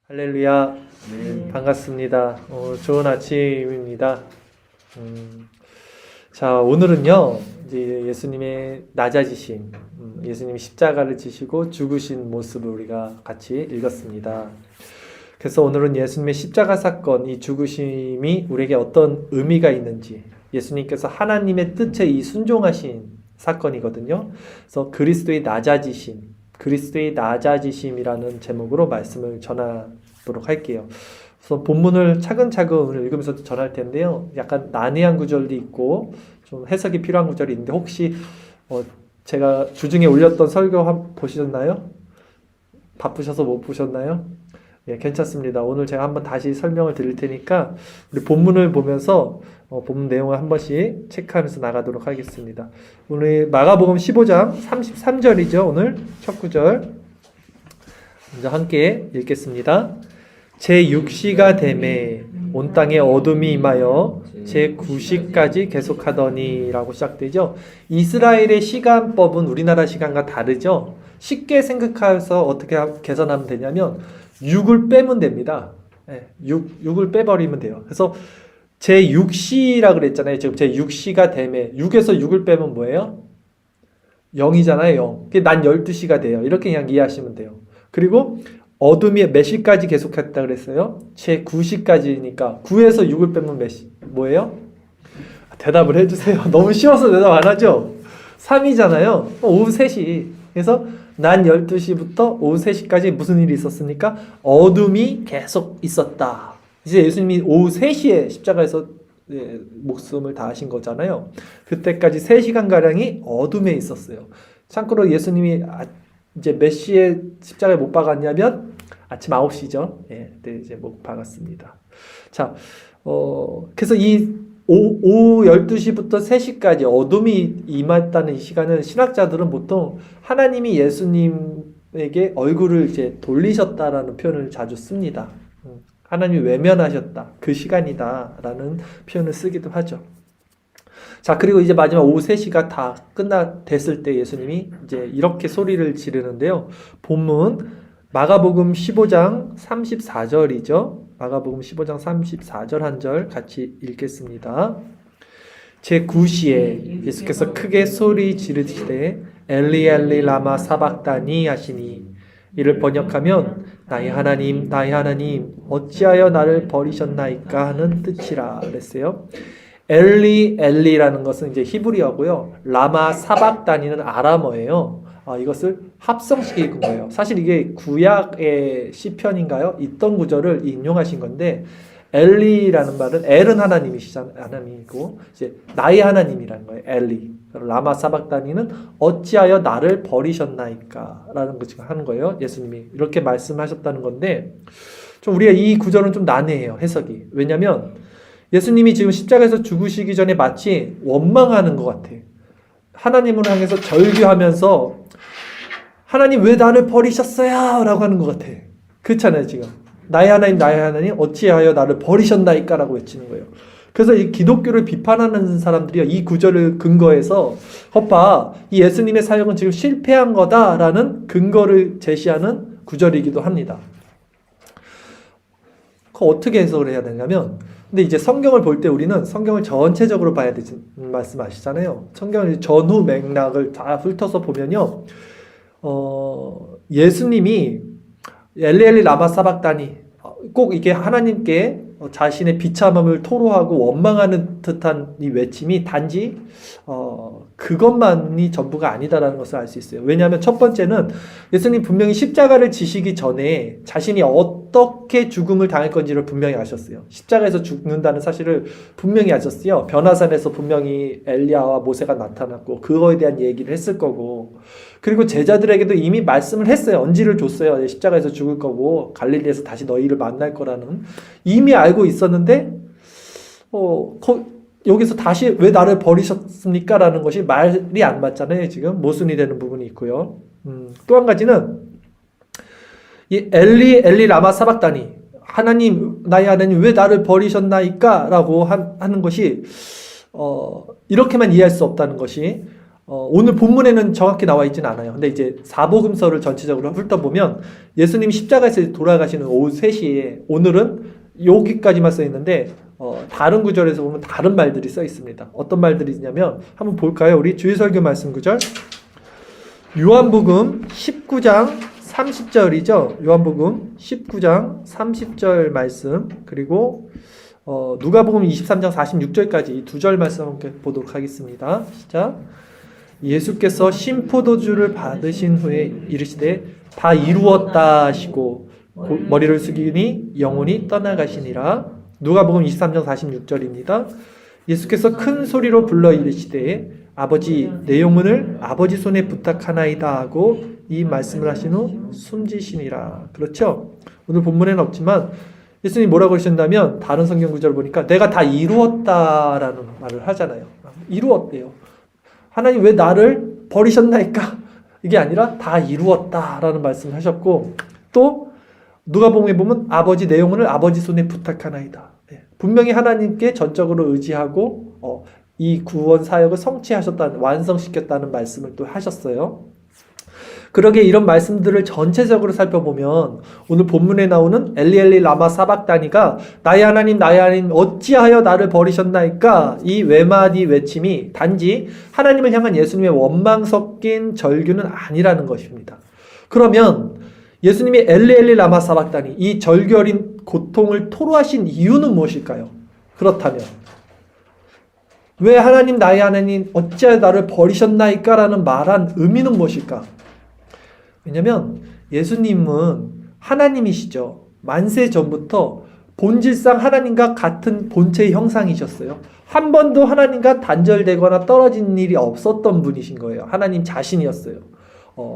할렐루야. 네. 반갑습니다. 좋은 아침입니다. 자, 오늘은요, 이제 예수님의 낮아지심, 예수님이 십자가를 지시고 죽으신 모습을 우리가 같이 읽었습니다. 그래서 오늘은 예수님의 십자가 사건, 이 죽으심이 우리에게 어떤 의미가 있는지, 예수님께서 하나님의 뜻에 이 순종하신 사건이거든요. 그래서 그리스도의 낮아지심이라는 제목으로 말씀을 전하도록 할게요. 그래서 본문을 차근차근 오늘 읽으면서 전할 텐데요. 약간 난해한 구절도 있고 좀 해석이 필요한 구절이 있는데 혹시 제가 주중에 올렸던 설교 보셨나요? 바쁘셔서 못 보셨나요? 예, 괜찮습니다. 오늘 제가 한번 다시 설명을 드릴 테니까 우리 본문을 보면서 본문 내용을 한 번씩 체크하면서 나가도록 하겠습니다. 오늘 마가복음 15장 33절이죠. 오늘 첫 구절 먼저 함께 읽겠습니다. 제6시가 되매 온 땅에 어둠이 임하여 제9시까지 계속하더니 라고 시작되죠. 이스라엘의 시간법은 우리나라 시간과 다르죠. 쉽게 생각해서 어떻게 계산하면 되냐면 6을 빼면 됩니다. 6을 빼버리면 돼요. 그래서 제6시라 그랬잖아요. 지금 제6시가 되매 6에서 6을 빼면 뭐예요? 0이잖아요. 0. 그게 난 12시가 돼요. 이렇게 그냥 이해하시면 돼요. 그리고 어둠이 몇 시까지 계속했다 그랬어요? 제9시까지니까 9에서 6을 빼면 몇 시? 뭐예요? 대답을 해주세요. 너무 쉬워서 대답 안 하죠? 3이잖아요. 오후 3시. 그래서 난 12시부터 오후 3시까지 무슨 일이 있었습니까? 어둠이 계속 있었다. 이제 예수님이 오후 3시에 십자가에서 목숨을 다하신 거잖아요. 그때까지 3시간가량이 어둠에 있었어요. 참고로 예수님이 이제 몇 시에 십자가에 못 박았냐면 아침 9시죠. 예, 그때 이제 못 박았습니다. 자, 그래서 이 오후 12시부터 3시까지 어둠이 임했다는 이 시간은 신학자들은 보통 하나님이 예수님에게 얼굴을 이제 돌리셨다라는 표현을 자주 씁니다. 하나님이 외면하셨다. 그 시간이다라는 표현을 쓰기도 하죠. 자, 그리고 이제 마지막 오후 3시가 다 됐을 때 예수님이 이제 이렇게 소리를 지르는데요. 본문 마가복음 15장 34절이죠. 마가복음 15장 34절 한 절 같이 읽겠습니다. 제9시에 예수께서 크게 소리 지르시되 엘리 엘리 라마 사박다니 하시니 이를 번역하면 나의 하나님 어찌하여 나를 버리셨나이까 하는 뜻이라 그랬어요. 엘리 엘리라는 것은 이제 히브리어고요. 라마 사박다니는 아람어예요. 이것을 합성시킨 거예요. 사실 이게 구약의 시편인가요? 있던 구절을 인용하신 건데 엘리라는 말은 엘은 하나님이고 이제 나의 하나님이라는 거예요. 엘리. 라마 사박다니는 어찌하여 나를 버리셨나이까 라는 것을 하는 거예요. 예수님이 이렇게 말씀하셨다는 건데 좀 우리가 이 구절은 좀 난해해요. 해석이. 왜냐하면 예수님이 지금 십자가에서 죽으시기 전에 마치 원망하는 것 같아. 하나님을 향해서 절규하면서 하나님 왜 나를 버리셨어요? 라고 하는 것 같아. 그렇잖아요 지금. 나의 하나님 어찌하여 나를 버리셨나이까 라고 외치는 거예요. 그래서 이 기독교를 비판하는 사람들이 이 구절을 근거해서 이 예수님의 사역은 지금 실패한 거다라는 근거를 제시하는 구절이기도 합니다. 어떻게 해석을 해야 되냐면 근데 이제 성경을 볼 때 우리는 성경을 전체적으로 봐야 되는 말씀하시잖아요. 성경의 전후 맥락을 다 훑어서 보면요. 예수님이 엘리 라마 사박다니 꼭 이게 하나님께 자신의 비참함을 토로하고 원망하는 듯한 이 외침이 단지 그것만이 전부가 아니다라는 것을 알 수 있어요. 왜냐하면 첫 번째는 예수님 분명히 십자가를 지시기 전에 자신이 어떻게 죽음을 당할 건지를 분명히 아셨어요. 십자가에서 죽는다는 사실을 분명히 아셨어요. 변화산에서 분명히 엘리야와 모세가 나타났고 그거에 대한 얘기를 했을 거고 그리고 제자들에게도 이미 말씀을 했어요. 언지를 줬어요. 십자가에서 죽을 거고 갈릴리에서 다시 너희를 만날 거라는 이미 알고 있었는데 여기서 다시 왜 나를 버리셨습니까? 라는 것이 말이 안 맞잖아요. 지금 모순이 되는 부분이 있고요. 또 한 가지는 이 엘리 라마 사박다니 나의 하나님 왜 나를 버리셨나이까? 라고 하는 것이 이렇게만 이해할 수 없다는 것이 오늘 본문에는 정확히 나와 있진 않아요. 근데 이제 사복음서를 전체적으로 훑어보면 예수님이 십자가에서 돌아가시는 오후 3시에 오늘은 여기까지만 써 있는데 다른 구절에서 보면 다른 말들이 써 있습니다. 어떤 말들이 있냐면 한번 볼까요? 우리 주일설교 말씀 구절 요한복음 19장 30절이죠. 요한복음 19장 30절 말씀 그리고 누가복음 23장 46절까지 이 두 절 말씀 함께 보도록 하겠습니다. 시작. 예수께서 신포도주를 받으신 후에 이르시되 다 이루었다 하시고 머리를 숙이니 영혼이 떠나가시니라. 누가복음 23장 46절입니다. 예수께서 큰 소리로 불러 이르시되 아버지 내 영혼을 아버지 손에 부탁하나이다 하고 이 말씀을 하신 후 숨지시니라. 그렇죠? 오늘 본문에는 없지만 예수님이 뭐라고 하신다면 다른 성경 구절을 보니까 내가 다 이루었다라는 말을 하잖아요. 이루었대요. 하나님 왜 나를 버리셨나이까? 이게 아니라 다 이루었다라는 말씀을 하셨고 또 누가복음에 보면 아버지 내 영혼을 아버지 손에 부탁하나이다. 분명히 하나님께 전적으로 의지하고 이 구원 사역을 성취하셨다는 완성시켰다는 말씀을 또 하셨어요. 그러게 이런 말씀들을 전체적으로 살펴보면 오늘 본문에 나오는 엘리 라마 사박다니가 나의 하나님 어찌하여 나를 버리셨나이까 이 외마디 외침이 단지 하나님을 향한 예수님의 원망 섞인 절규는 아니라는 것입니다. 그러면 예수님이 엘리 라마 사박다니 이 절규어린 고통을 토로하신 이유는 무엇일까요? 그렇다면 왜 하나님 나의 하나님 어찌하여 나를 버리셨나이까 라는 말한 의미는 무엇일까? 왜냐면 예수님은 하나님이시죠. 만세 전부터 본질상 하나님과 같은 본체의 형상이셨어요. 한 번도 하나님과 단절되거나 떨어진 일이 없었던 분이신 거예요. 하나님 자신이었어요.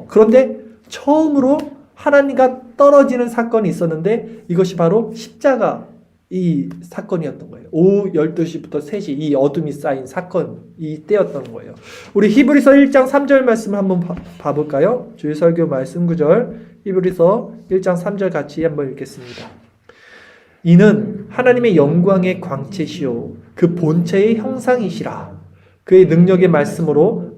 그런데 처음으로 하나님과 떨어지는 사건이 있었는데 이것이 바로 십자가 이 사건이었던 거예요. 오후 12시부터 3시 이 어둠이 쌓인 사건이 때였던 거예요. 우리 히브리서 1장 3절 말씀을 한번 봐볼까요? 주일 설교 말씀 구절 히브리서 1장 3절 같이 한번 읽겠습니다. 이는 하나님의 영광의 광채시요 그 본체의 형상이시라. 그의 능력의 말씀으로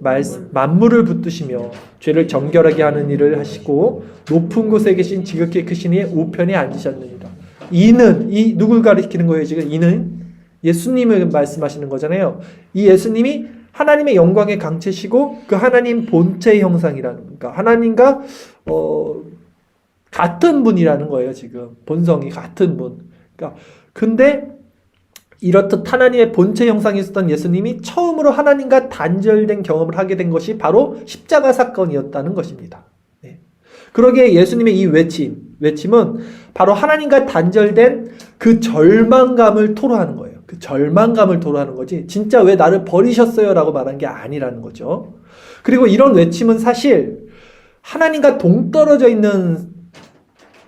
만물을 붙드시며 죄를 정결하게 하는 일을 하시고 높은 곳에 계신 지극히 크신 이의 우편에 앉으셨느니라. 이는 이 누굴 가리키는 거예요? 지금 이는 예수님을 말씀하시는 거잖아요. 이 예수님이 하나님의 영광의 강체시고 그 하나님 본체의 형상이라는 그러니까 하나님과 같은 분이라는 거예요. 지금 본성이 같은 분. 그러니까 근데 이렇듯 하나님의 본체 형상이 있었던 예수님이 처음으로 하나님과 단절된 경험을 하게 된 것이 바로 십자가 사건이었다는 것입니다. 네. 그러기에 예수님의 이 외침은 바로 하나님과 단절된 그 절망감을 토로하는 거예요. 그 절망감을 토로하는 거지 진짜 왜 나를 버리셨어요? 라고 말한 게 아니라는 거죠. 그리고 이런 외침은 사실 하나님과 동떨어져 있는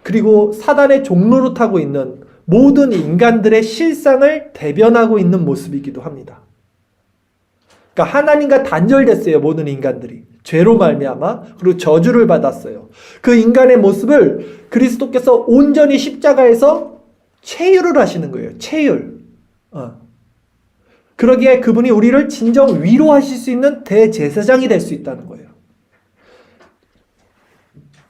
그리고 사단의 종로를 타고 있는 모든 인간들의 실상을 대변하고 있는 모습이기도 합니다. 그러니까 하나님과 단절됐어요. 모든 인간들이. 죄로 말미암아 그리고 저주를 받았어요. 그 인간의 모습을 그리스도께서 온전히 십자가에서 체휼을 하시는 거예요. 체휼. 그러기에 그분이 우리를 진정 위로하실 수 있는 대제사장이 될 수 있다는 거예요.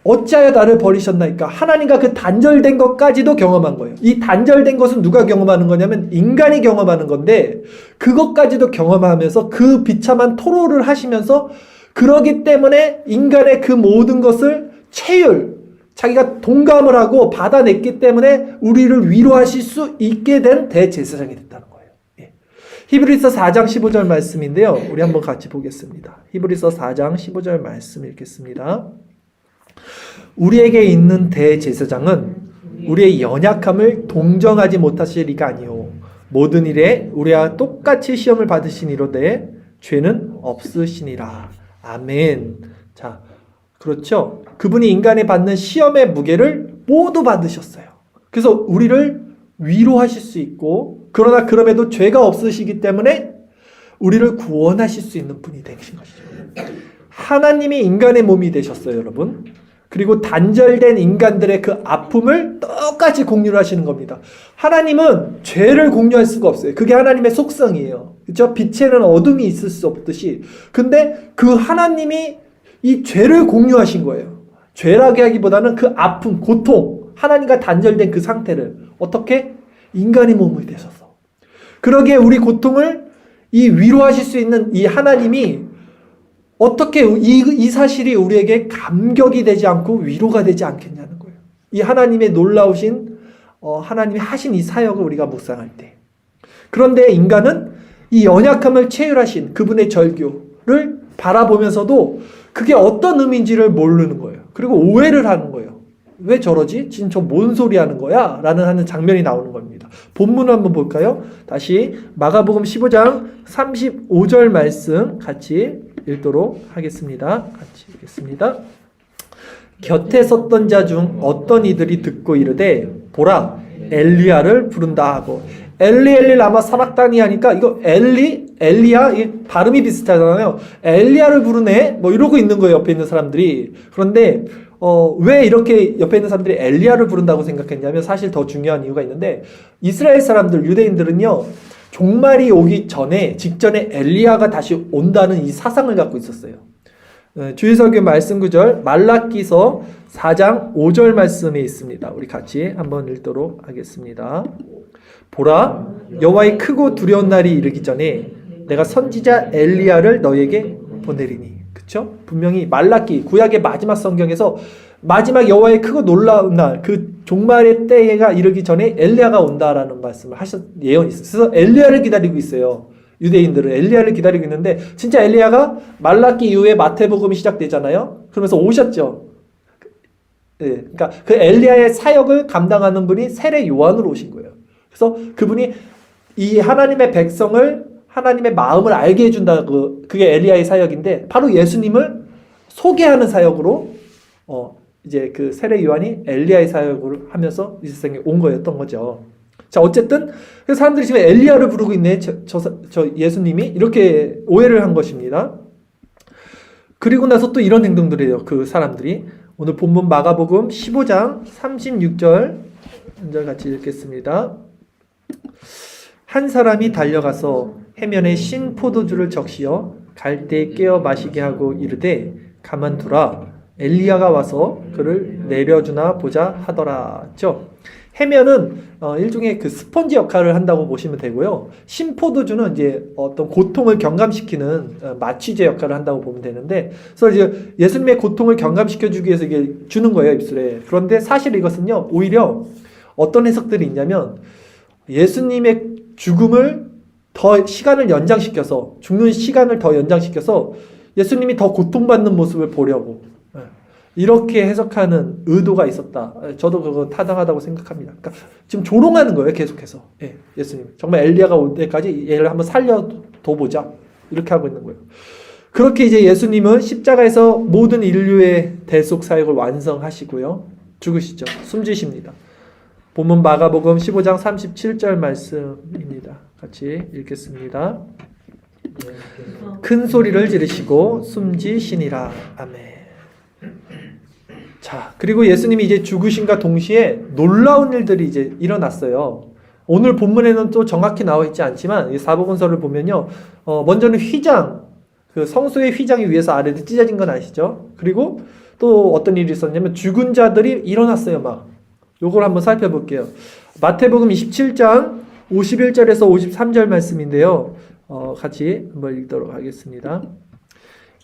어찌하여 나를 버리셨나이까? 하나님과 그 단절된 것까지도 경험한 거예요. 이 단절된 것은 누가 경험하는 거냐면 인간이 경험하는 건데 그것까지도 경험하면서 그 비참한 토로를 하시면서 그러기 때문에 인간의 그 모든 것을 체휼, 자기가 동감을 하고 받아냈기 때문에 우리를 위로하실 수 있게 된 대제사장이 됐다는 거예요. 예. 히브리서 4장 15절 말씀인데요. 우리 한번 같이 보겠습니다. 히브리서 4장 15절 말씀 읽겠습니다. 우리에게 있는 대제사장은 우리의 연약함을 동정하지 못하실 이가 아니요 모든 일에 우리와 똑같이 시험을 받으시니로되 죄는 없으시니라. 아멘. 자, 그렇죠. 그분이 인간이 받는 시험의 무게를 모두 받으셨어요. 그래서 우리를 위로하실 수 있고 그러나 그럼에도 죄가 없으시기 때문에 우리를 구원하실 수 있는 분이 되신 것이죠. 하나님이 인간의 몸이 되셨어요, 여러분. 그리고 단절된 인간들의 그 아픔을 똑같이 공유를 하시는 겁니다. 하나님은 죄를 공유할 수가 없어요. 그게 하나님의 속성이에요. 그렇죠? 빛에는 어둠이 있을 수 없듯이. 근데 그 하나님이 이 죄를 공유하신 거예요. 죄라고 하기보다는 그 아픔, 고통, 하나님과 단절된 그 상태를 어떻게? 인간의 몸이 되셔서. 그러기에 우리 고통을 이 위로하실 수 있는 이 하나님이 어떻게 이 사실이 우리에게 감격이 되지 않고 위로가 되지 않겠냐는 거예요. 이 하나님의 놀라우신 하나님이 하신 이 사역을 우리가 묵상할 때. 그런데 인간은 이 연약함을 체휼하신 그분의 절규를 바라보면서도 그게 어떤 의미인지를 모르는 거예요. 그리고 오해를 하는 거예요. 왜 저러지? 지금 저 뭔 소리 하는 거야? 하는 장면이 나오는 겁니다. 본문을 한번 볼까요? 다시 마가복음 15장 35절 말씀 같이 읽도록 하겠습니다. 같이 읽겠습니다. 곁에 섰던 자 중 어떤 이들이 듣고 이르되 보라 엘리야를 부른다 하고, 엘리 라마 사박다니 하니까 이거 엘리야 이 발음이 비슷하잖아요. 엘리야를 부르네 뭐 이러고 있는 거예요, 옆에 있는 사람들이. 그런데 왜 이렇게 옆에 있는 사람들이 엘리야를 부른다고 생각했냐면 사실 더 중요한 이유가 있는데, 이스라엘 사람들, 유대인들은요 종말이 오기 전에 직전에 엘리야가 다시 온다는 이 사상을 갖고 있었어요. 주일설교 말씀 구절 말라기서 4장 5절 말씀에 있습니다. 우리 같이 한번 읽도록 하겠습니다. 보라 여호와의 크고 두려운 날이 이르기 전에 내가 선지자 엘리야를 너에게 보내리니. 그쵸? 분명히 말라기 구약의 마지막 성경에서 마지막 여호와의 크고 놀라운 날, 그 종말의 때가 이르기 전에 엘리야가 온다라는 말씀을 예언이 있어요. 그래서 엘리야를 기다리고 있어요. 유대인들은 엘리야를 기다리고 있는데 진짜 엘리야가 말라기 이후에 마태복음이 시작되잖아요. 그러면서 오셨죠. 네, 그러니까 그 엘리야의 사역을 감당하는 분이 세례 요한으로 오신 거예요. 그래서 그분이 이 하나님의 백성을, 하나님의 마음을 알게 해준다. 그게 엘리야의 사역인데 바로 예수님을 소개하는 사역으로 이제 그 세례 요한이 엘리야의 사역을 하면서 이 세상에 온 거였던 거죠. 자, 어쨌든 그래서 사람들이 지금 엘리야를 부르고 있네, 저 예수님이, 이렇게 오해를 한 것입니다. 그리고 나서 또 이런 행동들을 해요, 그 사람들이. 오늘 본문 마가복음 15장 36절 한절 같이 읽겠습니다. 한 사람이 달려가서 해면에 신 포도주를 적시어 갈대에 깨어 마시게 하고 이르되 가만두라 엘리야가 와서 그를 내려주나 보자 하더라죠. 해면은 일종의 그 스펀지 역할을 한다고 보시면 되고요. 신포도주는 이제 어떤 고통을 경감시키는 마취제 역할을 한다고 보면 되는데, 그래서 이제 예수님의 고통을 경감시켜 주기 위해서 이게 주는 거예요, 입술에. 그런데 사실 이것은요, 오히려 어떤 해석들이 있냐면 예수님의 죽음을 더 시간을 연장시켜서, 죽는 시간을 더 연장시켜서 예수님이 더 고통받는 모습을 보려고 이렇게 해석하는 의도가 있었다. 저도 그거 타당하다고 생각합니다. 그러니까 지금 조롱하는 거예요, 계속해서. 예수님. 정말 엘리야가 올 때까지 얘를 한번 살려둬보자. 이렇게 하고 있는 거예요. 그렇게 이제 예수님은 십자가에서 모든 인류의 대속 사역을 완성하시고요. 죽으시죠. 숨지십니다. 본문 마가복음 15장 37절 말씀입니다. 같이 읽겠습니다. 큰 소리를 지르시고 숨지시니라. 아멘. 자, 그리고 예수님이 이제 죽으심과 동시에 놀라운 일들이 이제 일어났어요. 오늘 본문에는 또 정확히 나와 있지 않지만 이 사복음서를 보면요, 먼저는 휘장, 그 성소의 휘장이 위에서 아래로 찢어진 건 아시죠? 그리고 또 어떤 일이 있었냐면 죽은 자들이 일어났어요, 막. 요걸 한번 살펴볼게요. 마태복음 27장 51절에서 53절 말씀인데요. 같이 한번 읽도록 하겠습니다.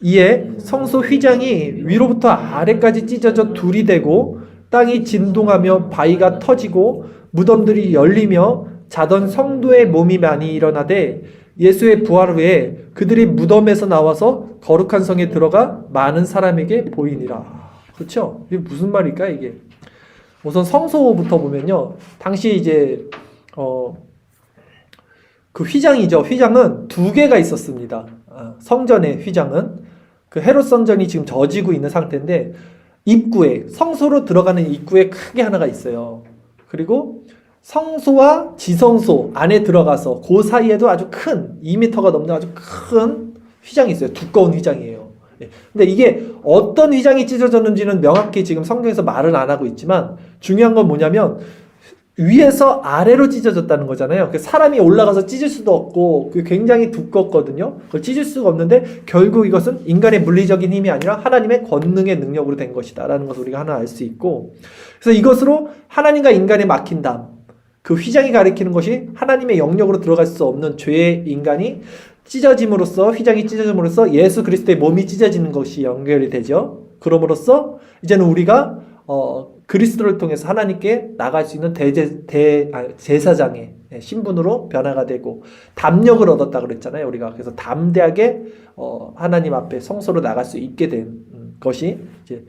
이에 성소 휘장이 위로부터 아래까지 찢어져 둘이 되고 땅이 진동하며 바위가 터지고 무덤들이 열리며 자던 성도의 몸이 많이 일어나되 예수의 부활 후에 그들이 무덤에서 나와서 거룩한 성에 들어가 많은 사람에게 보이니라. 그렇죠? 이게 무슨 말일까 이게? 우선 성소부터 보면요, 당시 이제 그 휘장이죠. 휘장은 두 개가 있었습니다. 성전의 휘장은 그 헤롯 성전이 지금 져지고 있는 상태인데 입구에, 성소로 들어가는 입구에 크게 하나가 있어요. 그리고 성소와 지성소 안에 들어가서 그 사이에도 아주 큰 2m가 넘는 아주 큰 휘장이 있어요. 두꺼운 휘장이에요. 근데 이게 어떤 휘장이 찢어졌는지는 명확히 지금 성경에서 말은 안 하고 있지만 중요한 건 뭐냐면 위에서 아래로 찢어졌다는 거잖아요. 사람이 올라가서 찢을 수도 없고 굉장히 두껍거든요. 그걸 찢을 수가 없는데 결국 이것은 인간의 물리적인 힘이 아니라 하나님의 권능의 능력으로 된 것이다 라는 것을 우리가 하나 알 수 있고, 그래서 이것으로 하나님과 인간의 막힌담, 그 휘장이 가리키는 것이 하나님의 영역으로 들어갈 수 없는 죄의 인간이 찢어짐으로써, 휘장이 찢어짐으로써 예수 그리스도의 몸이 찢어지는 것이 연결이 되죠. 그럼으로써 이제는 우리가 그리스도를 통해서 하나님께 나갈 수 있는 제사장의 신분으로 변화가 되고 담력을 얻었다 그랬잖아요, 우리가. 그래서 담대하게 하나님 앞에 성소로 나갈 수 있게 된 것이 이제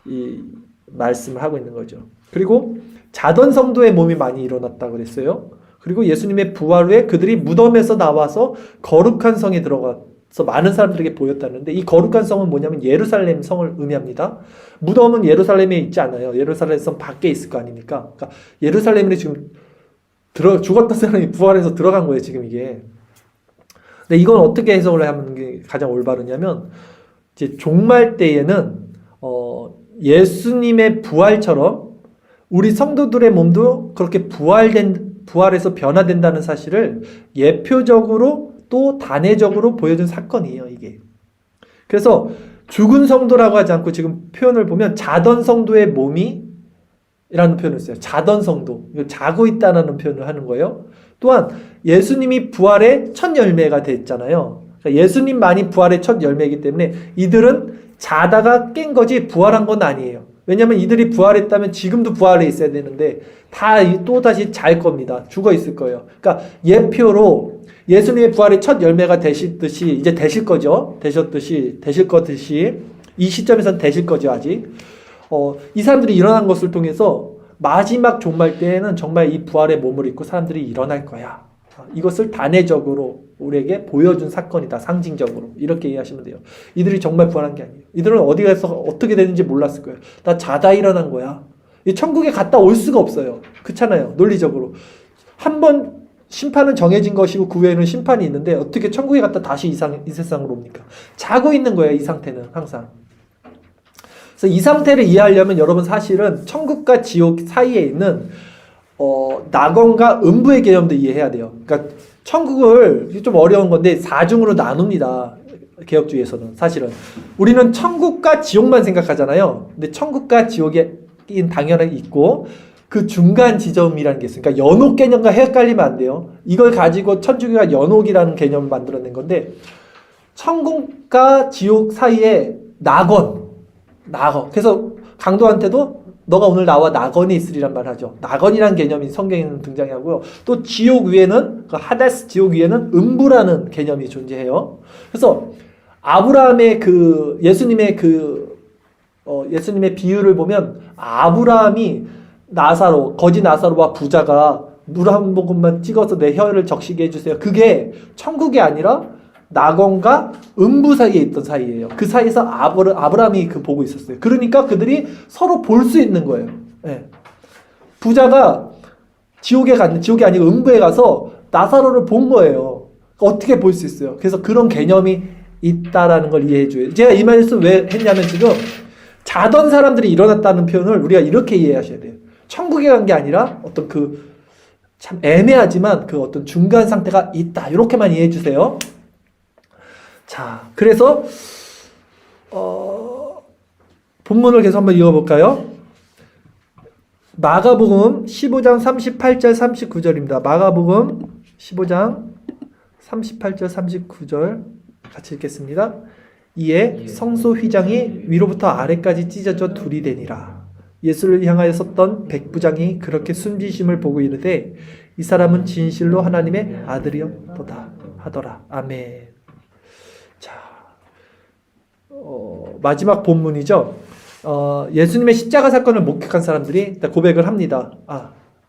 이 말씀을 하고 있는 거죠. 그리고 자던 성도의 몸이 많이 일어났다 그랬어요. 그리고 예수님의 부활 후에 그들이 무덤에서 나와서 거룩한 성에 들어가서 많은 사람들에게 보였다는데, 이 거룩한 성은 뭐냐면 예루살렘 성을 의미합니다. 무덤은 예루살렘에 있지 않아요. 예루살렘 성 밖에 있을 거 아닙니까? 그러니까 예루살렘에 지금 죽었던 사람이 부활해서 들어간 거예요, 지금 이게. 근데 이건 어떻게 해석을 하는 게 가장 올바르냐면, 이제 종말 때에는 예수님의 부활처럼 우리 성도들의 몸도 그렇게 부활해서 변화된다는 사실을 예표적으로 또 단회적으로 보여준 사건이에요, 이게. 그래서 죽은 성도라고 하지 않고 지금 표현을 보면 자던 성도의 몸이 라는 표현을 써요. 자던 성도. 자고 있다는 표현을 하는 거예요. 또한 예수님이 부활의 첫 열매가 됐잖아요. 그러니까 예수님만이 부활의 첫 열매이기 때문에 이들은 자다가 깬 거지 부활한 건 아니에요. 왜냐하면 이들이 부활했다면 지금도 부활해 있어야 되는데 다 또다시 잘 겁니다. 죽어 있을 거예요. 그러니까 예표로 예수님의 부활의 첫 열매가 되셨듯이 이제 되실 거죠. 되실 거듯이 이 시점에서는 되실 거죠, 아직. 이 사람들이 일어난 것을 통해서 마지막 종말 때에는 정말 이 부활의 몸을 입고 사람들이 일어날 거야. 이것을 단회적으로 우리에게 보여준 사건이다, 상징적으로. 이렇게 이해하시면 돼요. 이들이 정말 부활한 게 아니에요. 이들은 어디 가서 어떻게 되는지 몰랐을 거예요. 나 자다 일어난 거야. 이 천국에 갔다 올 수가 없어요. 그렇잖아요, 논리적으로. 한 번 심판은 정해진 것이고 그 외에는 심판이 있는데 어떻게 천국에 갔다 다시 이 세상으로 옵니까? 자고 있는 거예요, 이 상태는 항상. 그래서 이 상태를 이해하려면 여러분 사실은 천국과 지옥 사이에 있는 낙원과 음부의 개념도 이해해야 돼요. 그러니까 천국을, 좀 어려운 건데 사중으로 나눕니다, 개혁주의에서는. 사실은 우리는 천국과 지옥만 생각하잖아요. 근데 천국과 지옥이 당연히 있고 그 중간 지점이라는 게 있어요. 그러니까 연옥 개념과 헷갈리면 안 돼요. 이걸 가지고 천주교가 연옥이라는 개념을 만들어낸 건데, 천국과 지옥 사이에 낙원. 그래서 강도한테도 너가 오늘 나와 낙원에 있으리란 말을 하죠. 낙원이라는 개념이 성경에는 등장하고요. 또 지옥 위에는, 그 하데스 지옥 위에는 음부라는 개념이 존재해요. 그래서 아브라함의 예수님의 예수님의 비유를 보면 아브라함이 거지 나사로와 부자가 물 한 모금만 찍어서 내 혀를 적시게 해주세요. 그게 천국이 아니라 낙원과 음부 사이에 있던 사이예요. 그 사이에서 아브라함이 보고 있었어요. 그러니까 그들이 서로 볼 수 있는 거예요. 네. 부자가 지옥이 아니고 음부에 가서 나사로를 본 거예요. 어떻게 볼 수 있어요? 그래서 그런 개념이 있다라는 걸 이해해줘요. 제가 이 말씀 왜 했냐면, 지금 자던 사람들이 일어났다는 표현을 우리가 이렇게 이해하셔야 돼요. 천국에 간 게 아니라 어떤 참 애매하지만 어떤 중간 상태가 있다, 이렇게만 이해해 주세요. 자, 그래서 본문을 계속 한번 읽어볼까요? 마가복음 15장 38절 39절입니다. 마가복음 15장 38절 39절 같이 읽겠습니다. 이에 성소 휘장이 위로부터 아래까지 찢어져 둘이 되니라. 예수를 향하여 섰던 백부장이 그렇게 숨지심을 보고 이르되 이 사람은 진실로 하나님의 아들이었도다 하더라. 아멘. 자, 마지막 본문이죠. 예수님의 십자가 사건을 목격한 사람들이 고백을 합니다.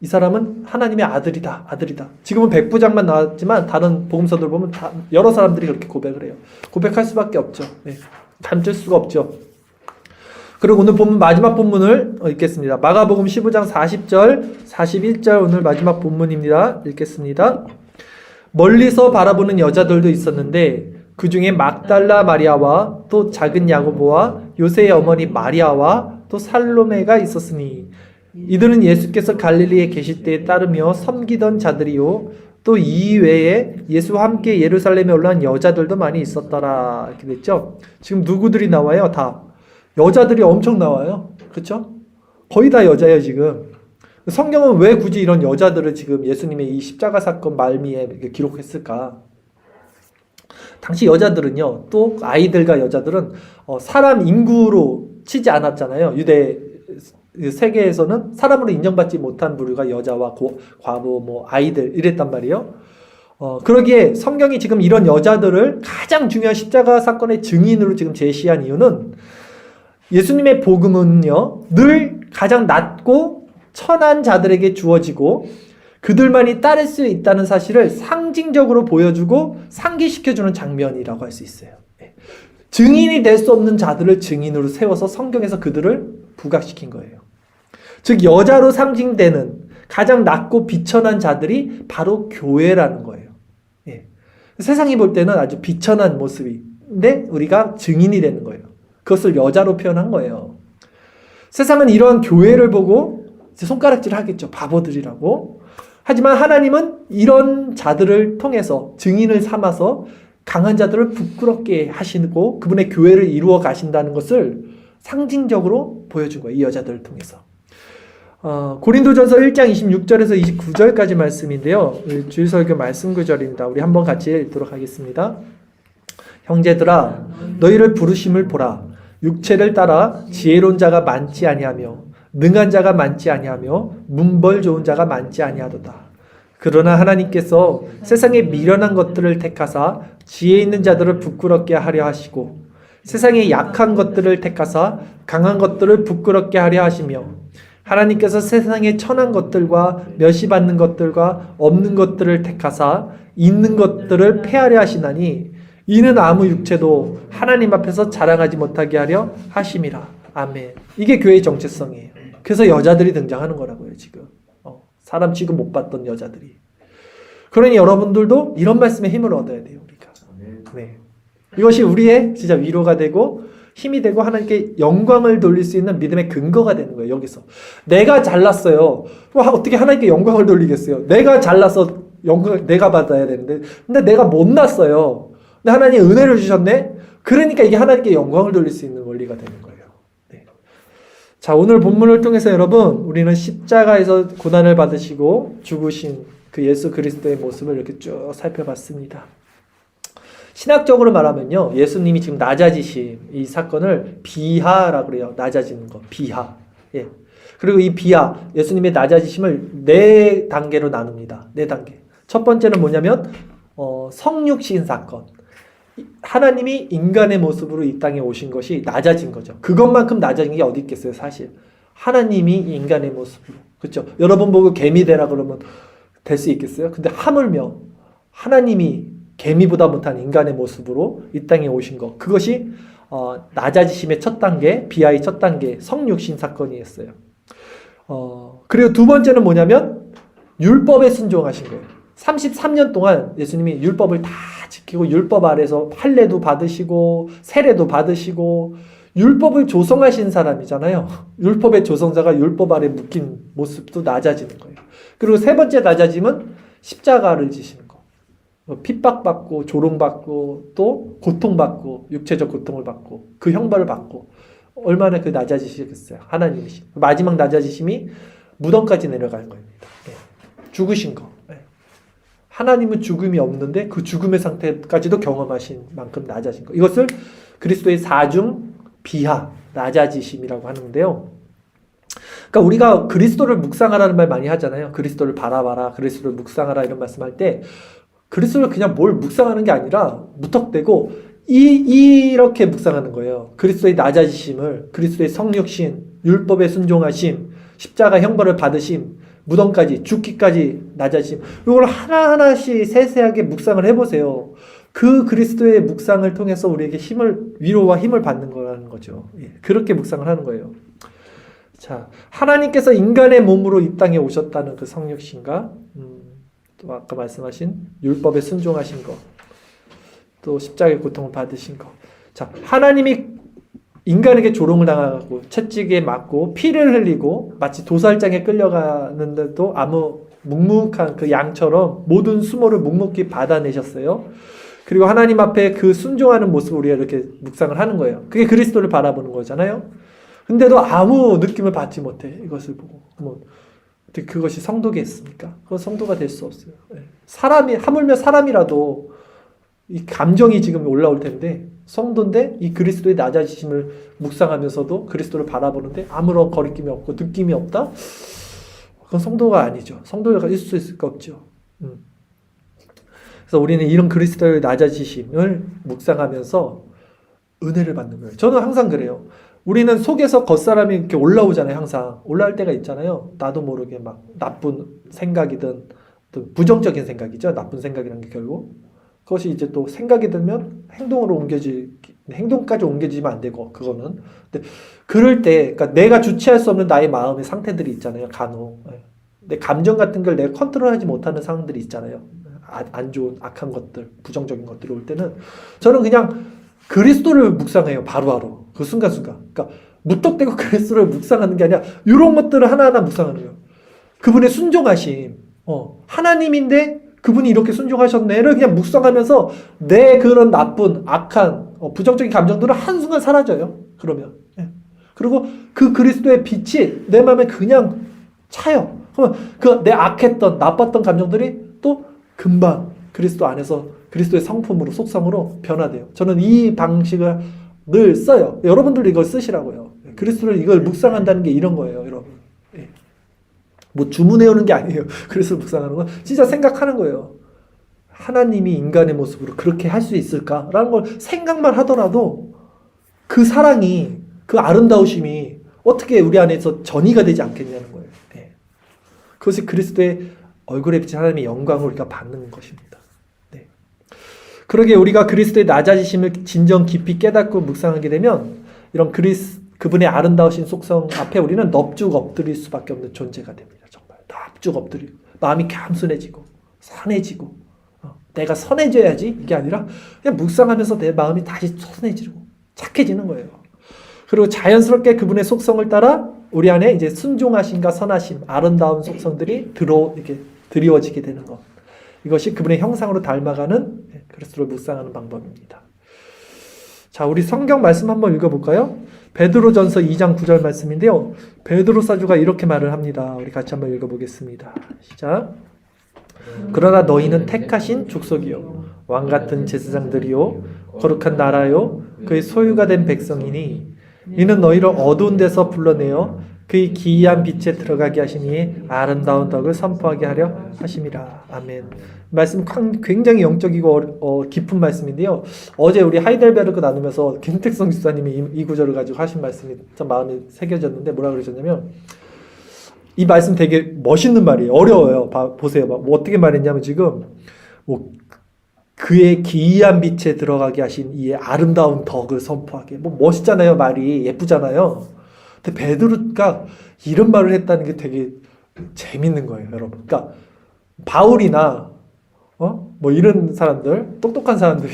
이 사람은 하나님의 아들이다. 지금은 백부장만 나왔지만 다른 복음서들 보면 여러 사람들이 그렇게 고백을 해요. 고백할 수밖에 없죠. 네. 감출 수가 없죠. 그리고 오늘 마지막 본문을 읽겠습니다. 마가복음 15장 40절, 41절 오늘 마지막 본문입니다. 읽겠습니다. 멀리서 바라보는 여자들도 있었는데 그 중에 막달라 마리아와 또 작은 야고보와 요새의 어머니 마리아와 또 살로메가 있었으니 이들은 예수께서 갈릴리에 계실 때에 따르며 섬기던 자들이요 또 이외에 예수와 함께 예루살렘에 올라온 여자들도 많이 있었더라. 이렇게 됐죠. 지금 누구들이 나와요? 다 여자들이 엄청 나와요. 그렇죠? 거의 다 여자예요 지금. 성경은 왜 굳이 이런 여자들을 지금 예수님의 이 십자가 사건 말미에 기록했을까? 당시 여자들은요, 또 아이들과 여자들은 사람 인구로 치지 않았잖아요. 유대 세계에서는 사람으로 인정받지 못한 부류가 여자와 과부, 뭐 아이들 이랬단 말이에요. 그러기에 성경이 지금 이런 여자들을 가장 중요한 십자가 사건의 증인으로 지금 제시한 이유는 예수님의 복음은요, 늘 가장 낮고 천한 자들에게 주어지고 그들만이 따를 수 있다는 사실을 상징적으로 보여주고 상기시켜주는 장면이라고 할 수 있어요. 증인이 될 수 없는 자들을 증인으로 세워서 성경에서 그들을 부각시킨 거예요. 즉 여자로 상징되는 가장 낮고 비천한 자들이 바로 교회라는 거예요. 세상이 볼 때는 아주 비천한 모습인데 우리가 증인이 되는 거예요. 그것을 여자로 표현한 거예요. 세상은 이러한 교회를 보고 손가락질을 하겠죠. 바보들이라고. 하지만 하나님은 이런 자들을 통해서 증인을 삼아서 강한 자들을 부끄럽게 하시고 그분의 교회를 이루어 가신다는 것을 상징적으로 보여준 거예요. 이 여자들을 통해서. 고린도전서 1장 26절에서 29절까지 말씀인데요. 주일설교 말씀 구절입니다. 우리 한번 같이 읽도록 하겠습니다. 형제들아 너희를 부르심을 보라. 육체를 따라 지혜로운 자가 많지 아니하며 능한 자가 많지 아니하며 문벌 좋은 자가 많지 아니하도다. 그러나 하나님께서 세상에 미련한 것들을 택하사 지혜 있는 자들을 부끄럽게 하려 하시고 세상에 약한 것들을 택하사 강한 것들을 부끄럽게 하려 하시며 하나님께서 세상에 천한 것들과 멸시받는 것들과 없는 것들을 택하사 있는 것들을 폐하려 하시나니 이는 아무 육체도 하나님 앞에서 자랑하지 못하게 하려 하심이라. 아멘. 이게 교회의 정체성이에요. 그래서 여자들이 등장하는 거라고요, 지금. 사람 취급 못 받던 여자들이. 그러니 여러분들도 이런 말씀에 힘을 얻어야 돼요, 우리가. 네. 이것이 우리의 진짜 위로가 되고 힘이 되고 하나님께 영광을 돌릴 수 있는 믿음의 근거가 되는 거예요, 여기서. 내가 잘났어요. 어떻게 하나님께 영광을 돌리겠어요? 내가 잘나서 영광을 내가 받아야 되는데, 근데 내가 못났어요. 근데 하나님 은혜를 주셨네? 그러니까 이게 하나님께 영광을 돌릴 수 있는 원리가 되는 거예요. 네. 자, 오늘 본문을 통해서 여러분, 우리는 십자가에서 고난을 받으시고 죽으신 그 예수 그리스도의 모습을 이렇게 쭉 살펴봤습니다. 신학적으로 말하면요, 예수님이 지금 낮아지신 이 사건을 비하라고 그래요. 낮아지는 거, 비하. 예. 그리고 이 비하, 예수님의 낮아지심을 4단계로 나눕니다. 4단계. 첫 번째는 뭐냐면 성육신 사건. 하나님이 인간의 모습으로 이 땅에 오신 것이 낮아진 거죠. 그것만큼 낮아진 게 어디 있겠어요, 사실. 하나님이 인간의 모습으로. 그렇죠? 여러분 보고 개미 되라 그러면 될 수 있겠어요? 근데 하물며 하나님이 개미보다 못한 인간의 모습으로 이 땅에 오신 것. 그것이 낮아지심의 첫 단계, 비하의 첫 단계, 성육신 사건이었어요. 그리고 두 번째는 뭐냐면 율법에 순종하신 거예요. 33년 동안 예수님이 율법을 다 지키고 율법 아래서 할례도 받으시고 세례도 받으시고 율법을 조성하신 사람이잖아요. 율법의 조성자가 율법 아래 묶인 모습도 낮아지는 거예요. 그리고 세 번째 낮아짐은 십자가를 지시는 거. 핍박받고 조롱받고 또 고통받고 육체적 고통을 받고 그 형벌을 받고 얼마나 그 낮아지시겠어요. 하나님이시. 마지막 낮아지심이 무덤까지 내려가는 겁니다. 네. 죽으신 거. 네. 하나님은 죽음이 없는데 그 죽음의 상태까지도 경험하신 만큼 낮아진 거. 이것을 그리스도의 사중 비하, 낮아지심이라고 하는데요. 그러니까 우리가 그리스도를 묵상하라는 말 많이 하잖아요. 그리스도를 바라봐라, 그리스도를 묵상하라 이런 말씀할 때 그리스도를 그냥 뭘 묵상하는 게 아니라 무턱대고 이렇게 묵상하는 거예요. 그리스도의 낮아지심을, 그리스도의 성육신, 율법에 순종하심, 십자가 형벌을 받으심, 무덤까지 죽기까지 낮아지심. 이걸 하나하나씩 세세하게 묵상을 해보세요. 그 그리스도의 묵상을 통해서 우리에게 위로와 힘을 받는 거라는 거죠. 예, 그렇게 묵상을 하는 거예요. 자, 하나님께서 인간의 몸으로 이 땅에 오셨다는 그 성육신과 또 아까 말씀하신 율법에 순종하신 거, 또 십자가의 고통을 받으신 거. 자, 하나님이 인간에게 조롱을 당하고 채찍에 맞고 피를 흘리고 마치 도살장에 끌려가는데도 아무 묵묵한 그 양처럼 모든 수모를 묵묵히 받아내셨어요. 그리고 하나님 앞에 그 순종하는 모습을 우리가 이렇게 묵상을 하는 거예요. 그게 그리스도를 바라보는 거잖아요. 근데도 아무 느낌을 받지 못해. 이것을 보고. 뭐 그것이 성도겠습니까? 그건 성도가 될 수 없어요. 사람이, 하물며 사람이라도 이 감정이 지금 올라올 텐데, 성도인데 이 그리스도의 낮아지심을 묵상하면서도 그리스도를 바라보는데 아무런 거리낌이 없고 느낌이 없다? 그건 성도가 아니죠. 성도가 있을 수 있을 거 없죠. 그래서 우리는 이런 그리스도의 낮아지심을 묵상하면서 은혜를 받는 거예요. 저는 항상 그래요. 우리는 속에서 겉사람이 이렇게 올라오잖아요. 항상 올라올 때가 있잖아요. 나도 모르게 막 나쁜 생각이든 부정적인 생각이죠. 나쁜 생각이라는 게 결국 그것이 이제 또 생각이 들면 행동으로 행동까지 옮겨지면 안 되고 그거는. 근데 그럴 때, 그러니까 내가 주체할 수 없는 나의 마음의 상태들이 있잖아요. 간혹 내 감정 같은 걸 내가 컨트롤하지 못하는 상황들이 있잖아요. 안 좋은 악한 것들, 부정적인 것들이 올 때는 저는 그냥 그리스도를 묵상해요. 바로바로 그 순간순간. 그러니까 무턱대고 그리스도를 묵상하는 게 아니라 이런 것들을 하나하나 묵상하는 거예요. 그분의 순종하심, 하나님인데 그분이 이렇게 순종하셨네를 그냥 묵상하면서 내 그런 나쁜 악한 부정적인 감정들은 한순간 사라져요. 그러면 그리고 그 그리스도의 빛이 내 마음에 그냥 차요. 그러면 그 내 악했던 나빴던 감정들이 또 금방 그리스도 안에서 그리스도의 성품으로 속성으로 변화돼요. 저는 이 방식을 늘 써요. 여러분들도 이걸 쓰시라고요. 그리스도를 이걸 묵상한다는 게 이런 거예요, 여러분. 뭐 주문해오는 게 아니에요. 그리스도를 묵상하는 건 진짜 생각하는 거예요. 하나님이 인간의 모습으로 그렇게 할 수 있을까라는 걸 생각만 하더라도 그 사랑이, 그 아름다우심이 어떻게 우리 안에서 전이가 되지 않겠냐는 거예요. 그것이 그리스도의 얼굴에 비친 하나님의 영광을 우리가 받는 것입니다. 그러게 우리가 그리스도의 낮아지심을 진정 깊이 깨닫고 묵상하게 되면 이런 그분의 아름다우신 속성 앞에 우리는 넙죽 엎드릴 수밖에 없는 존재가 됩니다. 정말 넙죽 엎드리고 마음이 겸손해지고 선해지고 내가 선해져야지 이게 아니라 그냥 묵상하면서 내 마음이 다시 선해지고 착해지는 거예요. 그리고 자연스럽게 그분의 속성을 따라 우리 안에 이제 순종하심과 선하심, 아름다운 속성들이 이렇게 드리워지게 되는 것. 이것이 그분의 형상으로 닮아가는 그리스도를 묵상하는 방법입니다. 자, 우리 성경 말씀 한번 읽어볼까요? 베드로전서 2장 9절 말씀인데요. 베드로 사도가 이렇게 말을 합니다. 우리 같이 한번 읽어보겠습니다. 시작. 그러나 너희는 택하신 족속이요 왕같은 제사장들이요 거룩한 나라요 그의 소유가 된 백성이니 이는 너희를 어두운 데서 불러내어 그의 기이한 빛에 들어가게 하시니 아름다운 덕을 선포하게 하려 하심이라. 아멘. 말씀 굉장히 영적이고 깊은 말씀인데요. 어제 우리 하이델베르크 나누면서 김택성 집사님이 이 구절을 가지고 하신 말씀이 참 마음에 새겨졌는데 뭐라 그러셨냐면 이 말씀 되게 멋있는 말이에요. 어려워요. 보세요. 뭐 어떻게 말했냐면 지금 뭐 그의 기이한 빛에 들어가게 하신 이의 아름다운 덕을 선포하게. 뭐 멋있잖아요. 말이 예쁘잖아요. 근데 베드로가 이런 말을 했다는 게 되게 재밌는 거예요, 여러분. 그러니까 바울이나 뭐 이런 사람들, 똑똑한 사람들이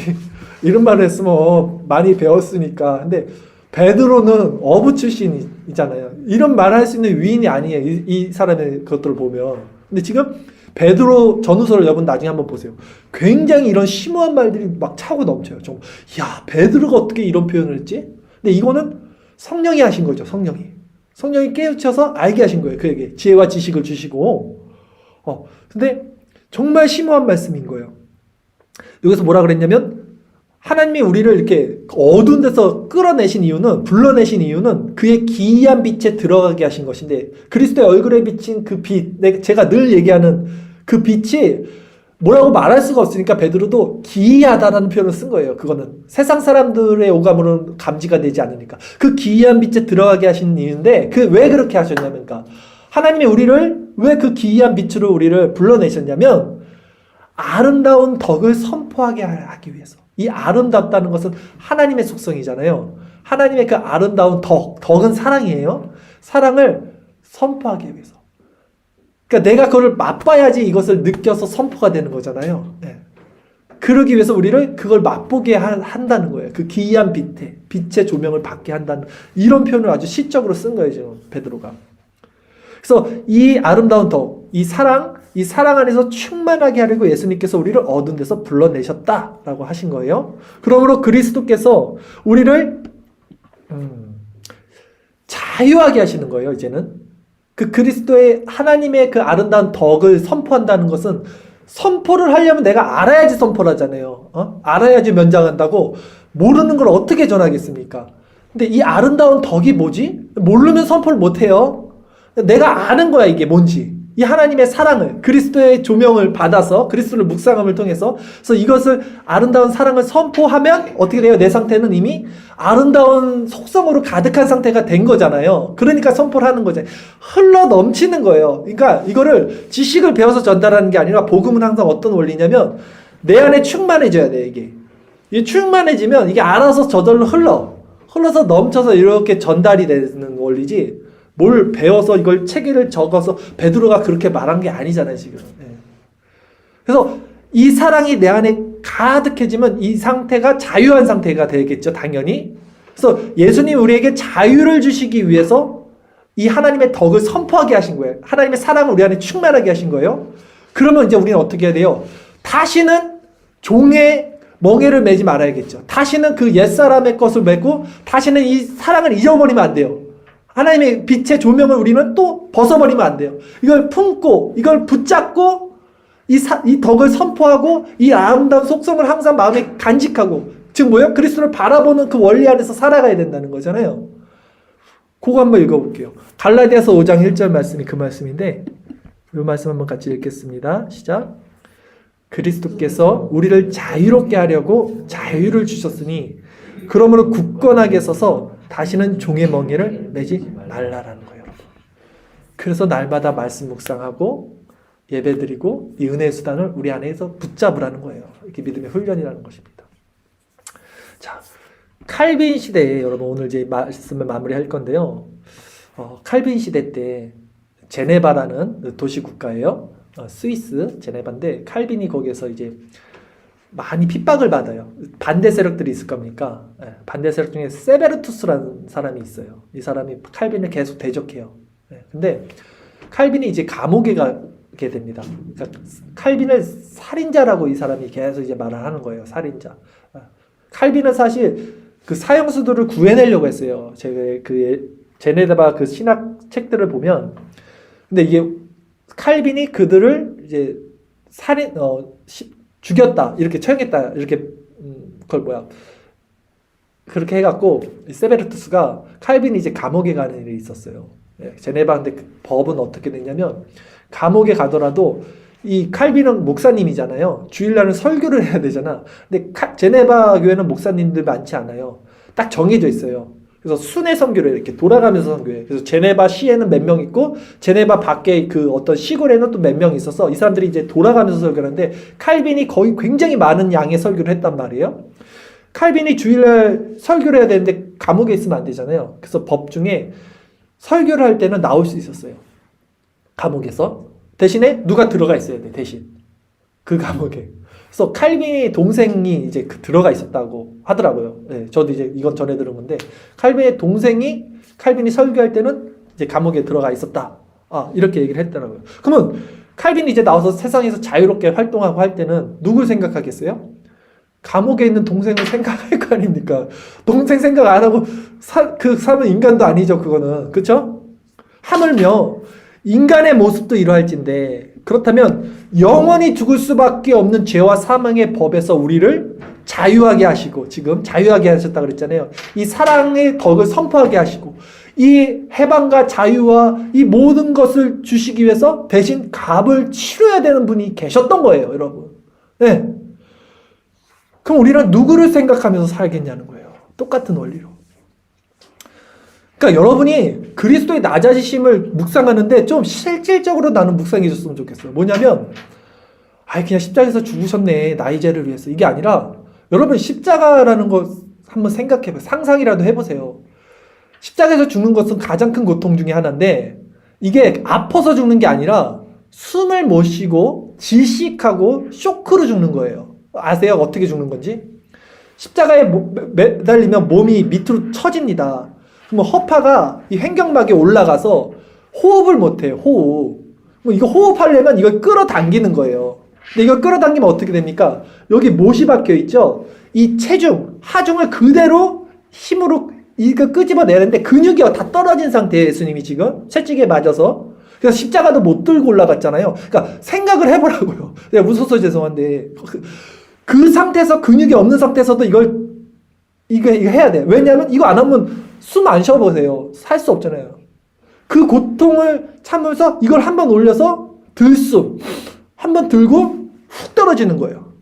이런 말을 했으면 많이 배웠으니까. 근데 베드로는 어부 출신이잖아요. 이런 말을 할 수 있는 위인이 아니에요. 이 사람의 것들을 보면. 근데 지금 베드로 전후서를 여러분 나중에 한번 보세요. 굉장히 이런 심오한 말들이 막 차고 넘쳐요. 좀, 야, 베드로가 어떻게 이런 표현을 했지? 근데 이거는 성령이 하신 거죠. 성령이 깨우쳐서 알게 하신 거예요. 그에게 지혜와 지식을 주시고. 근데 정말 심오한 말씀인 거예요. 여기서 뭐라 그랬냐면 하나님이 우리를 이렇게 어두운 데서 불러내신 이유는 그의 기이한 빛에 들어가게 하신 것인데 그리스도의 얼굴에 비친 그 빛, 제가 늘 얘기하는 그 빛이 뭐라고 말할 수가 없으니까 베드로도 기이하다라는 표현을 쓴 거예요. 그거는 세상 사람들의 오감으로는 감지가 되지 않으니까 그 기이한 빛에 들어가게 하신 이유인데 왜 그렇게 하셨냐면 하나님이 우리를 왜 그 기이한 빛으로 우리를 불러내셨냐면 아름다운 덕을 선포하게 하기 위해서. 이 아름답다는 것은 하나님의 속성이잖아요. 하나님의 그 아름다운 덕은 사랑이에요. 사랑을 선포하기 위해서. 그러니까 내가 그걸 맛봐야지 이것을 느껴서 선포가 되는 거잖아요. 그러기 위해서 우리를 그걸 맛보게 한다는 거예요. 그 기이한 빛의 조명을 받게 한다는 이런 표현을 아주 시적으로 쓴 거예요, 지금 베드로가. 그래서 이 아름다운 덕, 이 사랑 안에서 충만하게 하려고 예수님께서 우리를 어두운 데서 불러내셨다라고 하신 거예요. 그러므로 그리스도께서 우리를 자유하게 하시는 거예요, 이제는. 그 그리스도의 하나님의 그 아름다운 덕을 선포한다는 것은 선포를 하려면 내가 알아야지 선포를 하잖아요. 알아야지 면장한다고 모르는 걸 어떻게 전하겠습니까? 근데 이 아름다운 덕이 뭐지? 모르면 선포를 못해요. 내가 아는 거야, 이게 뭔지. 이 하나님의 사랑을, 그리스도의 조명을 받아서 그리스도를 묵상함을 통해서 그래서 이것을 아름다운 사랑을 선포하면 어떻게 돼요? 내 상태는 이미 아름다운 속성으로 가득한 상태가 된 거잖아요. 그러니까 선포를 하는 거죠. 흘러 넘치는 거예요. 그러니까 이거를 지식을 배워서 전달하는 게 아니라 복음은 항상 어떤 원리냐면 내 안에 충만해져야 돼, 이게. 이게 충만해지면 이게 알아서 저절로 흘러서 넘쳐서 이렇게 전달이 되는 원리지. 뭘 배워서 이걸 체계를 적어서 베드로가 그렇게 말한 게 아니잖아요, 지금. 그래서 이 사랑이 내 안에 가득해지면 이 상태가 자유한 상태가 되겠죠, 당연히. 그래서 예수님 우리에게 자유를 주시기 위해서 이 하나님의 덕을 선포하게 하신 거예요. 하나님의 사랑을 우리 안에 충만하게 하신 거예요. 그러면 이제 우리는 어떻게 해야 돼요? 다시는 종의 멍에를 매지 말아야겠죠. 다시는 그 옛사람의 것을 메고 다시는 이 사랑을 잊어버리면 안 돼요. 하나님의 빛의 조명을 우리는 또 벗어버리면 안 돼요. 이걸 품고 이걸 붙잡고 이 덕을 선포하고 이 아름다운 속성을 항상 마음에 간직하고 즉 뭐예요? 그리스도를 바라보는 그 원리 안에서 살아가야 된다는 거잖아요. 그거 한번 읽어볼게요. 갈라디아서 5장 1절 말씀이 그 말씀인데 이 말씀 한번 같이 읽겠습니다. 시작. 그리스도께서 우리를 자유롭게 하려고 자유를 주셨으니 그러므로 굳건하게 서서 다시는 종의 멍에를 매지 말라라는 거예요. 그래서 날마다 말씀 묵상하고 예배드리고 이 은혜의 수단을 우리 안에서 붙잡으라는 거예요. 이게 믿음의 훈련이라는 것입니다. 자, 칼빈 시대에 여러분 오늘 이제 말씀을 마무리할 건데요. 칼빈 시대 때 제네바라는 도시 국가예요. 스위스 제네바인데 칼빈이 거기에서 이제 많이 핍박을 받아요. 반대 세력들이 있을 겁니까? 반대 세력 중에 세베르투스라는 사람이 있어요. 이 사람이 칼빈을 계속 대적해요. 근데 칼빈이 이제 감옥에 가게 됩니다. 그러니까 칼빈을 살인자라고 이 사람이 계속 이제 말을 하는 거예요. 살인자. 칼빈은 사실 그 사형수들을 구해내려고 했어요. 제가 그 제네바 그 신학 책들을 보면, 근데 이게 칼빈이 그들을 이제 죽였다, 이렇게 처형했다, 이렇게 그렇게 해갖고 세베르투스가 칼빈이 이제 감옥에 가는 일이 있었어요. 제네바 근데 그 법은 어떻게 됐냐면 감옥에 가더라도 이 칼빈은 목사님이잖아요. 주일날은 설교를 해야 되잖아. 근데 제네바 교회는 목사님들 많지 않아요. 딱 정해져 있어요. 그래서 순회 선교를 이렇게 돌아가면서 선교해요. 그래서 제네바 시에는 몇 명 있고 제네바 밖에 그 어떤 시골에는 또 몇 명 있어서 이 사람들이 이제 돌아가면서 설교를 하는데 칼빈이 거의 굉장히 많은 양의 설교를 했단 말이에요. 칼빈이 주일날 설교를 해야 되는데 감옥에 있으면 안 되잖아요. 그래서 법 중에 설교를 할 때는 나올 수 있었어요. 감옥에서. 대신에 누가 들어가 있어야 돼, 대신. 그 감옥에. 그래서 칼빈의 동생이 이제 들어가 있었다고 하더라고요. 네, 저도 이제 이건 전해 들은 건데, 칼빈의 동생이 칼빈이 설교할 때는 이제 감옥에 들어가 있었다. 이렇게 얘기를 했더라고요. 그러면 칼빈이 이제 나와서 세상에서 자유롭게 활동하고 할 때는 누굴 생각하겠어요? 감옥에 있는 동생을 생각할 거 아닙니까? 동생 생각 안 하고 그 사람은 인간도 아니죠, 그거는. 그쵸? 하물며 인간의 모습도 이러할진데, 그렇다면 영원히 죽을 수밖에 없는 죄와 사망의 법에서 우리를 자유하게 하시고, 지금 자유하게 하셨다 그랬잖아요. 이 사랑의 덕을 선포하게 하시고, 이 해방과 자유와 이 모든 것을 주시기 위해서 대신 값을 치러야 되는 분이 계셨던 거예요, 여러분. 네. 그럼 우리는 누구를 생각하면서 살겠냐는 거예요. 똑같은 원리로. 그러니까 여러분이 그리스도의 낮아지심을 묵상하는데 좀 실질적으로 나는 묵상해 줬으면 좋겠어요. 뭐냐면 그냥 십자가에서 죽으셨네, 나의 죄를 위해서. 이게 아니라 여러분 십자가라는 거 한번 생각해봐요. 상상이라도 해보세요. 십자가에서 죽는 것은 가장 큰 고통 중에 하나인데 이게 아파서 죽는 게 아니라 숨을 못 쉬고 질식하고 쇼크로 죽는 거예요. 아세요? 어떻게 죽는 건지? 십자가에 매달리면 몸이 밑으로 처집니다. 그러면 허파가 이 횡격막에 올라가서 호흡을 못해요. 호흡. 이거 호흡하려면 이걸 끌어당기는 거예요. 근데 이걸 끌어당기면 어떻게 됩니까? 여기 못이 박혀 있죠? 이 체중, 하중을 그대로 힘으로 이거 끄집어내는데 근육이 다 떨어진 상태예요. 예수님이 지금 채찍에 맞아서. 그래서 십자가도 못 들고 올라갔잖아요. 그러니까 생각을 해보라고요. 내가 웃어서 죄송한데 그 상태에서 근육이 없는 상태에서도 이거 해야 돼. 왜냐하면 이거 안 하면 숨 안 쉬어보세요. 살 수 없잖아요. 그 고통을 참으면서 이걸 한번 올려서 들숨 한번 들고 훅 떨어지는 거예요.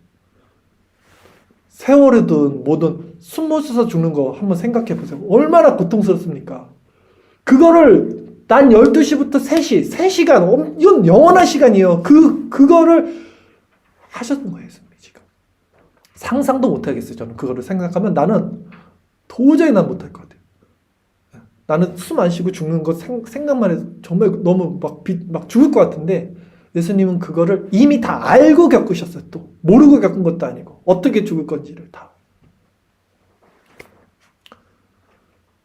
세월이든 뭐든 숨 못 쉬어서 죽는 거 한번 생각해 보세요. 얼마나 고통스럽습니까? 그거를 난 12시부터 3시, 3시간, 이건 영원한 시간이에요. 그거를 하셨던 거예요, 지금. 상상도 못 하겠어요, 저는. 그거를 생각하면 나는 도저히 난 못할 것 같아요. 나는 숨 안 쉬고 죽는 거 생각만 해도 정말 너무 막 죽을 것 같은데, 예수님은 그거를 이미 다 알고 겪으셨어요, 또. 모르고 겪은 것도 아니고. 어떻게 죽을 건지를 다.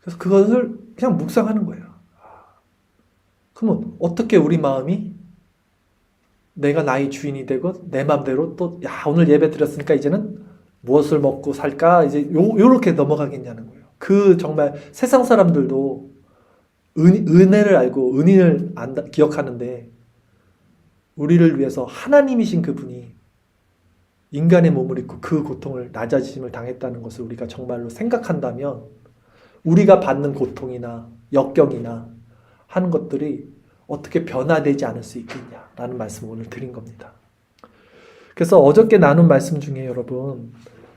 그래서 그것을 그냥 묵상하는 거예요. 그러면 어떻게 우리 마음이 내가 나의 주인이 되고 내 마음대로 또 오늘 예배 드렸으니까 이제는 무엇을 먹고 살까 이제 요렇게 넘어가겠냐는 거예요. 정말 세상 사람들도 은혜를 알고 은인을 기억하는데 우리를 위해서 하나님이신 그분이 인간의 몸을 입고 그 고통을 낮아지심을 당했다는 것을 우리가 정말로 생각한다면 우리가 받는 고통이나 역경이나 하는 것들이 어떻게 변화되지 않을 수 있겠냐라는 말씀을 오늘 드린 겁니다. 그래서 어저께 나눈 말씀 중에 여러분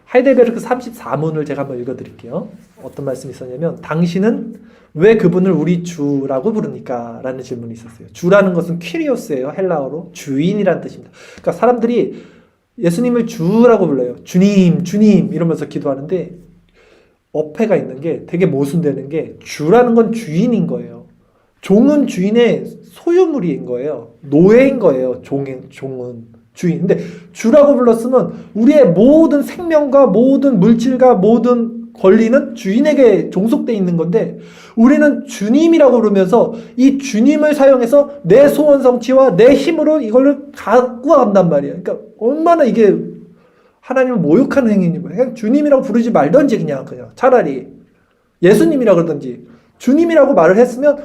하이델베르크 34문을 제가 한번 읽어드릴게요. 어떤 말씀이 있었냐면 당신은 왜 그분을 우리 주라고 부릅니까? 라는 질문이 있었어요. 주라는 것은 퀴리오스예요. 헬라어로 주인이라는 뜻입니다. 그러니까 사람들이 예수님을 주라고 불러요. 주님, 주님 이러면서 기도하는데 어폐가 있는 게 되게 모순되는 게 주라는 건 주인인 거예요. 종은 주인의 소유물인 거예요. 노예인 거예요. 종은 주인. 근데 주라고 불렀으면 우리의 모든 생명과 모든 물질과 모든 권리는 주인에게 종속되어 있는 건데 우리는 주님이라고 부르면서 이 주님을 사용해서 내 소원 성취와 내 힘으로 이걸 갖고 간단 말이에요. 그러니까 얼마나 이게 하나님을 모욕하는 행위인 거예요. 그냥 주님이라고 부르지 말던지 그냥 차라리 예수님이라고 그러든지 주님이라고 말을 했으면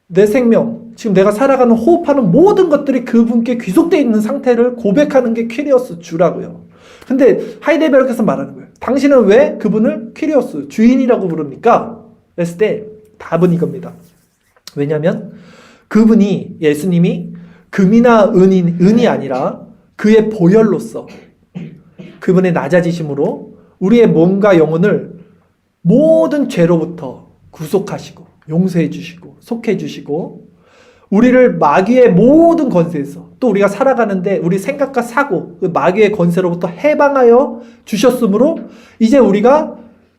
내 생명, 지금 내가 살아가는 호흡하는 모든 것들이 그분께 귀속되어 있는 상태를 고백하는 게 퀴리오스 주라고요. 근데 하이델베르크에서 말하는 거예요. 당신은 왜 그분을 퀴리오스, 주인이라고 부릅니까? 했을 때 답은 이겁니다. 왜냐하면 그분이 예수님이 금이나 은이 아니라 그의 보혈로서 그분의 낮아지심으로 우리의 몸과 영혼을 모든 죄로부터 구속하시고 용서해 주시고 속해 주시고 우리를 마귀의 모든 권세에서 또 우리가 살아가는데 우리 생각과 사고 그 마귀의 권세로부터 해방하여 주셨으므로 이제 우리가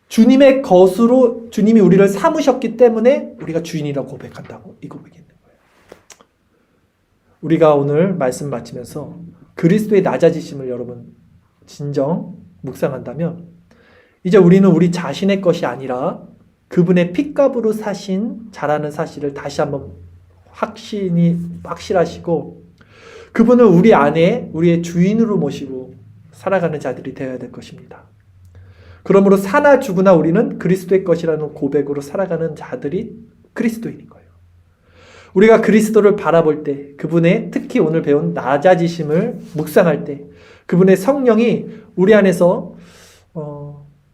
주님의 것으로 주님이 우리를 삼으셨기 때문에 우리가 주인이라고 고백한다고 이 고백이 있는 거예요. 우리가 오늘 말씀 마치면서 그리스도의 낮아지심을 여러분 진정 묵상한다면 이제 우리는 우리 자신의 것이 아니라 그분의 핏값으로 사신 자라는 사실을 다시 한번 확실하시고 그분을 우리 안에 우리의 주인으로 모시고 살아가는 자들이 되어야 될 것입니다. 그러므로 사나 죽으나 우리는 그리스도의 것이라는 고백으로 살아가는 자들이 그리스도인인 거예요. 우리가 그리스도를 바라볼 때 그분의 특히 오늘 배운 낮아지심을 묵상할 때 그분의 성령이 우리 안에서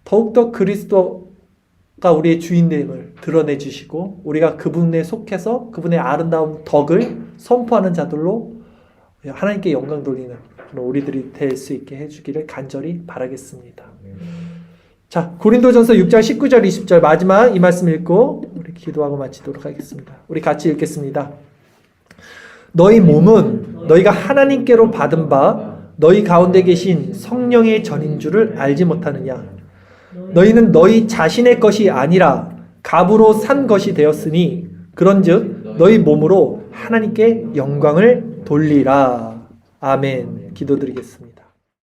더욱더 그리스도가 우리의 주인됨을 드러내 주시고 우리가 그분에 속해서 그분의 아름다운 덕을 선포하는 자들로 하나님께 영광 돌리는 그런 우리들이 될 수 있게 해주기를 간절히 바라겠습니다. 자, 고린도전서 6장 19절 20절 마지막 이 말씀 읽고 우리 기도하고 마치도록 하겠습니다. 우리 같이 읽겠습니다. 너희 몸은 너희가 하나님께로 받은 바 너희 가운데 계신 성령의 전인 줄을 알지 못하느냐. 너희는 너희 자신의 것이 아니라 값으로 산 것이 되었으니 그런즉 너희 몸으로 하나님께 영광을 돌리라. 아멘. 기도드리겠습니다.